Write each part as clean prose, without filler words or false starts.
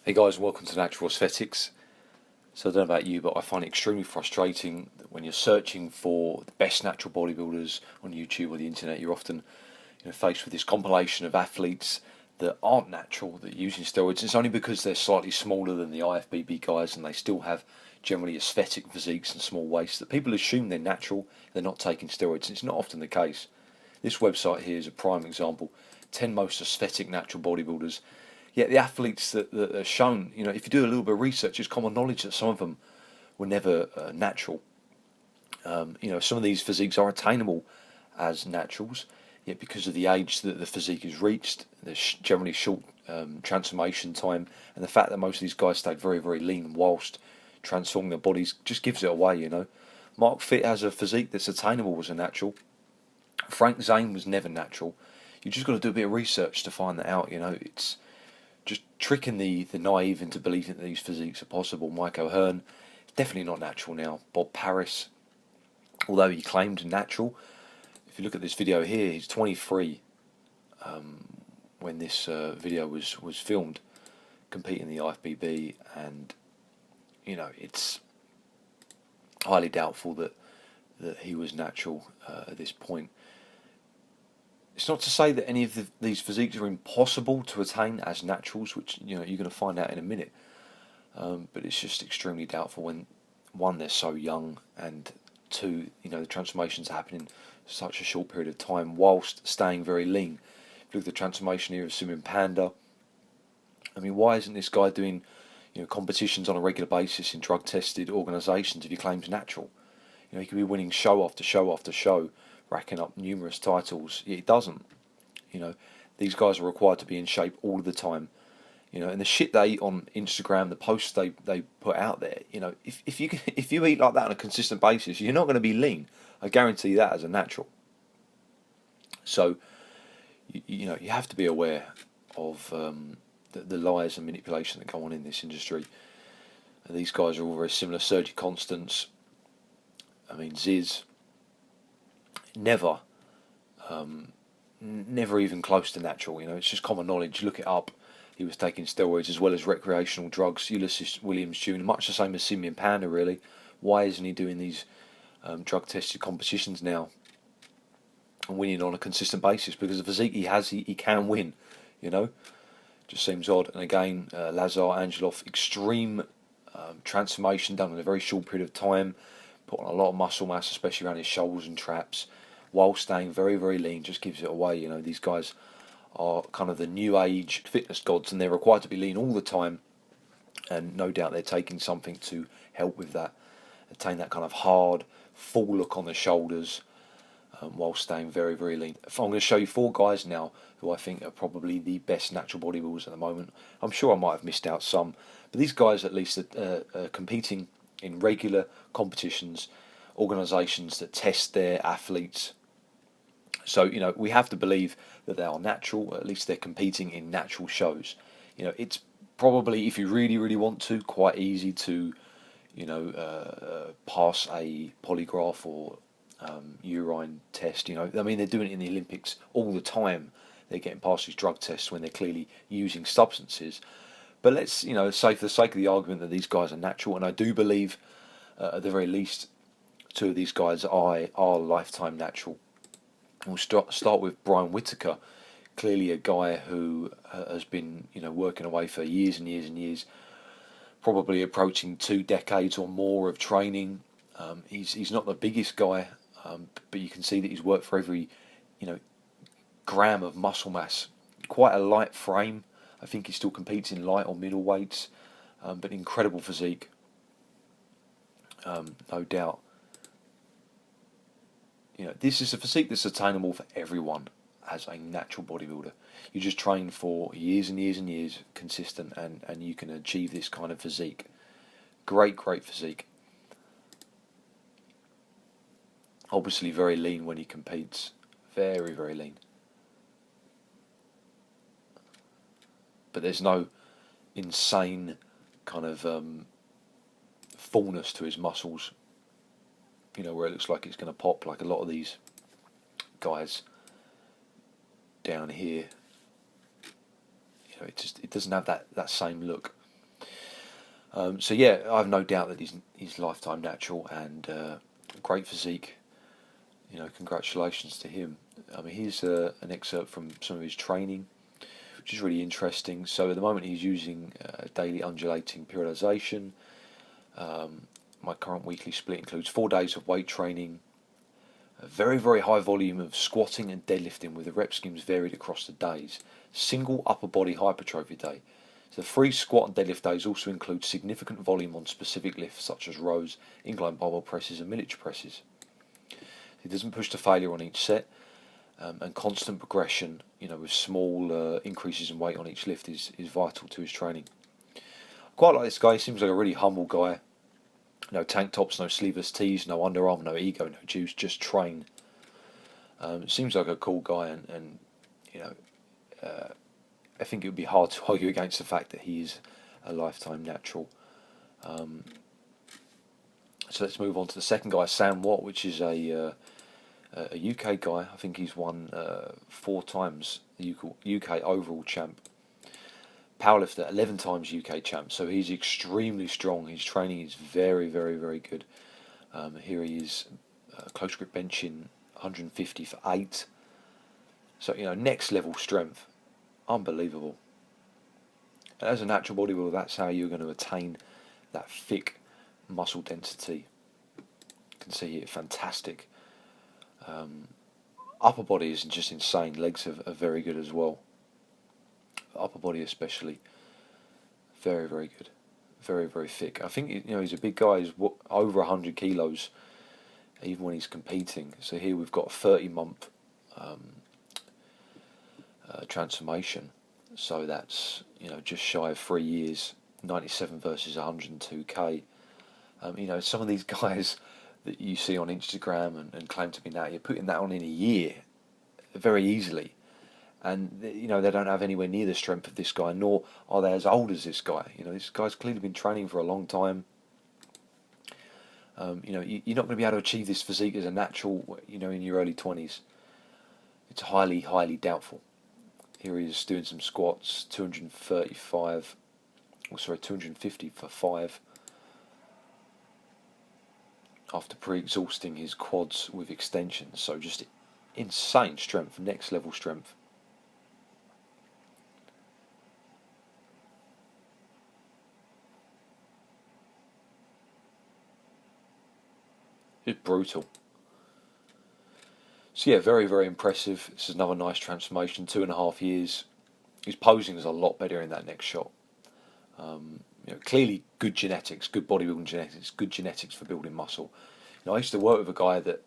Hey guys, welcome to Natural Aesthetics. So I don't know about you, but I find it extremely frustrating that when you're searching for the best natural bodybuilders on YouTube or the internet, you're often faced with this compilation of athletes that aren't natural, that are using steroids. It's only because they're slightly smaller than the IFBB guys and they still have generally aesthetic physiques and small waists that people assume they're natural, they're not taking steroids. It's not often the case. This website here is a prime example. 10 most aesthetic natural bodybuilders. Yet the athletes that are shown, if you do a little bit of research, it's common knowledge that some of them were never natural. Some of these physiques are attainable as naturals, yet because of the age that the physique is reached, there's generally short transformation time, and the fact that most of these guys stayed very, very lean whilst transforming their bodies just gives it away. Mark Fit has a physique that's attainable as a natural. Frank Zane was never natural. You just got to do a bit of research to find that out. It's just tricking the naive into believing that these physiques are possible. Mike O'Hearn, definitely not natural now. Bob Paris, although he claimed natural, if you look at this video here, he's 23 when this video was filmed, competing in the IFBB, and it's highly doubtful that he was natural at this point. It's not to say that any of these physiques are impossible to attain as naturals, which you're going to find out in a minute. But it's just extremely doubtful when, one, they're so young, and two, the transformations are happening in such a short period of time whilst staying very lean. If you look at the transformation here of Simeon Panda, I mean, why isn't this guy doing competitions on a regular basis in drug-tested organisations if he claims natural? He could be winning show after show after show, racking up numerous titles. It doesn't. These guys are required to be in shape all of the time. And the shit they eat on Instagram, the posts they put out there. If you eat like that on a consistent basis, you're not going to be lean. I guarantee that as a natural. So, you have to be aware of the lies and manipulation that go on in this industry. And these guys are all very similar. Sergi Constance, I mean Ziz, never even close to natural. It's just common knowledge. Look it up. He was taking steroids as well as recreational drugs. Ulysses Williams Jr., much the same as Simeon Panda, really. Why isn't he doing these drug-tested competitions now and winning on a consistent basis? Because the physique he has, he can win. Just seems odd. And again, Lazar Angelov, extreme transformation done in a very short period of time, put on a lot of muscle mass, especially around his shoulders and traps, while staying very, very lean. Just gives it away. These guys are kind of the new age fitness gods, and they're required to be lean all the time, and no doubt they're taking something to help with that, attain that kind of hard, full look on the shoulders, while staying very, very lean. I'm going to show you 4 guys now who I think are probably the best natural bodybuilders at the moment. I'm sure I might have missed out some, but these guys at least are competing in regular competitions, organisations that test their athletes. So, we have to believe that they are natural, or at least they're competing in natural shows. It's probably, if you really, really want to, quite easy to, pass a polygraph or urine test. I mean, they're doing it in the Olympics all the time. They're getting past these drug tests when they're clearly using substances. But let's, say for the sake of the argument that these guys are natural, and I do believe, at the very least, 2 of these guys are lifetime natural. We'll start with Brian Whittaker, clearly a guy who has been working away for years and years and years, probably approaching 2 decades or more of training. He's not the biggest guy, but you can see that he's worked for every gram of muscle mass. Quite a light frame. I think he still competes in light or middle weights, but incredible physique, no doubt. This is a physique that's attainable for everyone as a natural bodybuilder. You just train for years and years and years, consistent, and you can achieve this kind of physique. Great physique. Obviously very lean when he competes. Very, very lean. But there's no insane kind of fullness to his muscles, where it looks like it's going to pop, like a lot of these guys down here. It doesn't have that same look. So yeah, I have no doubt that he's lifetime natural and great physique. Congratulations to him. I mean, here's an excerpt from some of his training, which is really interesting. So at the moment he's using daily undulating periodization. My current weekly split includes 4 days of weight training, a very, very high volume of squatting and deadlifting with the rep schemes varied across the days. Single upper body hypertrophy day. So the 3 squat and deadlift days also include significant volume on specific lifts such as rows, incline barbell presses and military presses. He doesn't push to failure on each set, and constant progression, with small increases in weight on each lift is vital to his training. I quite like this guy. He seems like a really humble guy. No tank tops, no sleeveless tees, no underarm, no ego, no juice, just train. Seems like a cool guy, and I think it would be hard to argue against the fact that he is a lifetime natural. So let's move on to the second guy, Sam Watt, which is a UK guy. I think he's won 4 times the UK overall champ. Powerlifter, 11 times UK champ. So he's extremely strong. His training is very, very, very good. Here he is, close grip benching 150 for 8. So, next level strength. Unbelievable. And as a natural bodybuilder, that's how you're going to attain that thick muscle density. You can see here, fantastic. Upper body is just insane. Legs are very good as well. Upper body especially, very, very good. Very, very thick. I think he's a big guy. He's over 100 kilos, even when he's competing. So here we've got a 30-month transformation. So that's just shy of 3 years. 97 versus 102k. Some of these guys that you see on Instagram and claim to be now, you're putting that on in a year very easily. And, they don't have anywhere near the strength of this guy, nor are they as old as this guy. This guy's clearly been training for a long time. You're not going to be able to achieve this physique as a natural, in your early 20s. It's highly, highly doubtful. Here he is doing some squats, 250 for 5. After pre-exhausting his quads with extensions. So just insane strength, next level strength. It's brutal. So yeah, very, very impressive. This is another nice transformation, 2.5 years. His posing is a lot better in that next shot. Clearly good genetics, good bodybuilding genetics, good genetics for building muscle. I used to work with a guy that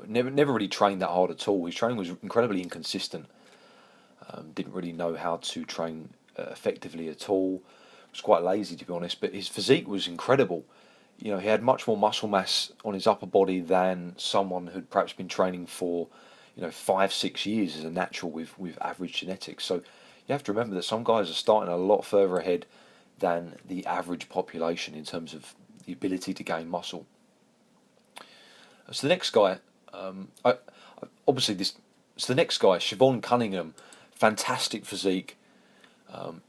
never really trained that hard at all. His training was incredibly inconsistent. Didn't really know how to train effectively at all. Was quite lazy, to be honest. But his physique was incredible. He had much more muscle mass on his upper body than someone who'd perhaps been training for 5-6 years as a natural with average genetics. So you have to remember that some guys are starting a lot further ahead than the average population in terms of the ability to gain muscle. So the next guy, the next guy, Siobhan Cunningham, fantastic physique,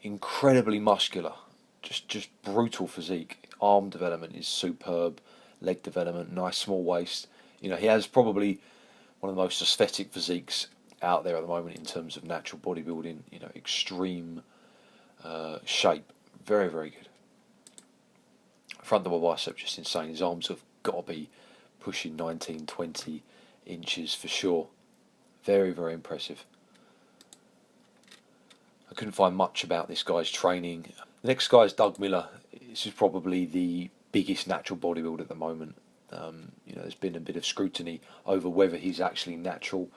incredibly muscular, just brutal physique. Arm development is superb, leg development, nice small waist. He has probably one of the most aesthetic physiques out there at the moment in terms of natural bodybuilding. Extreme shape, very, very good. Front double bicep just insane. His arms have got to be pushing 19-20 inches for sure. Very, very impressive. I couldn't find much about this guy's training. The next guy is Doug Miller. This is probably the biggest natural bodybuilder at the moment. There's been a bit of scrutiny over whether he's actually natural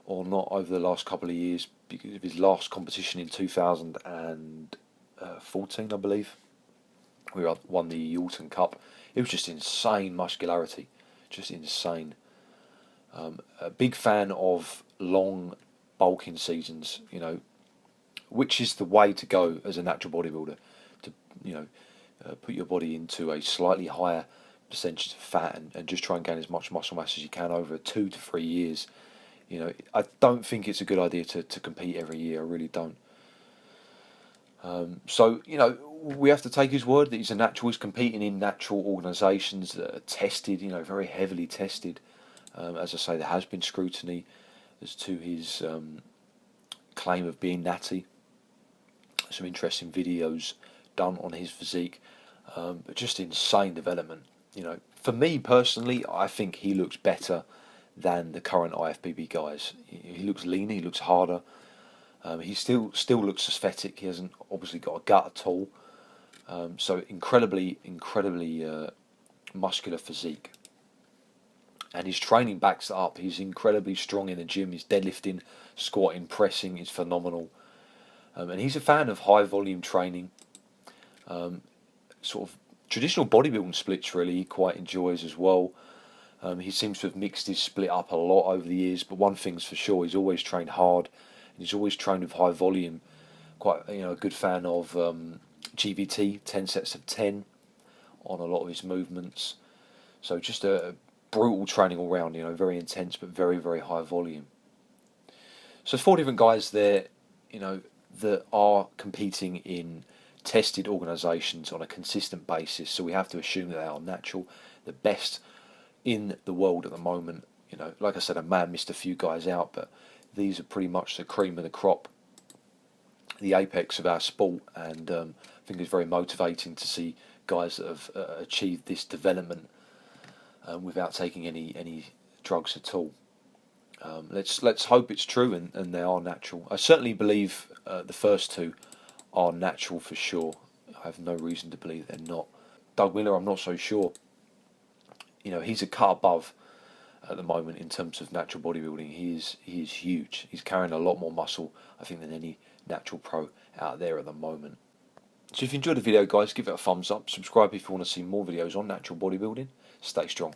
or not over the last couple of years because of his last competition in 2014, I believe. We won the Alton Cup. It was just insane muscularity, just insane. A big fan of long bulking seasons, which is the way to go as a natural bodybuilder, to put your body into a slightly higher percentage of fat and just try and gain as much muscle mass as you can over 2 to 3 years. I don't think it's a good idea to compete every year. I really don't. So we have to take his word that he's a natural. He's competing in natural organisations that are tested, very heavily tested. As I say, there has been scrutiny as to his claim of being natty. Some interesting videos done on his physique, but just insane development. For me personally, I think he looks better than the current IFBB guys. He looks leaner, he looks harder. He still looks aesthetic. He hasn't obviously got a gut at all. So incredibly muscular physique. And his training backs it up. He's incredibly strong in the gym. His deadlifting, squatting, pressing is phenomenal. And he's a fan of high volume training. Sort of traditional bodybuilding splits really he quite enjoys as well. He seems to have mixed his split up a lot over the years, but one thing's for sure, he's always trained hard. And he's always trained with high volume. Quite a good fan of GVT, 10 sets of 10 on a lot of his movements. So just a brutal training all round, very intense but very, very high volume. So 4 different guys there, that are competing in tested organisations on a consistent basis. So we have to assume that they are natural, the best in the world at the moment. Like I said, I may have missed a few guys out, but these are pretty much the cream of the crop, the apex of our sport, and I think it's very motivating to see guys that have achieved this development without taking any drugs at all. Let's hope it's true and they are natural. I certainly believe the first 2 are natural for sure. I have no reason to believe they're not. Doug Miller, I'm not so sure. He's a cut above at the moment in terms of natural bodybuilding. He is huge. He's carrying a lot more muscle, I think, than any natural pro out there at the moment. So if you enjoyed the video, guys, give it a thumbs up. Subscribe if you want to see more videos on natural bodybuilding. Stay strong.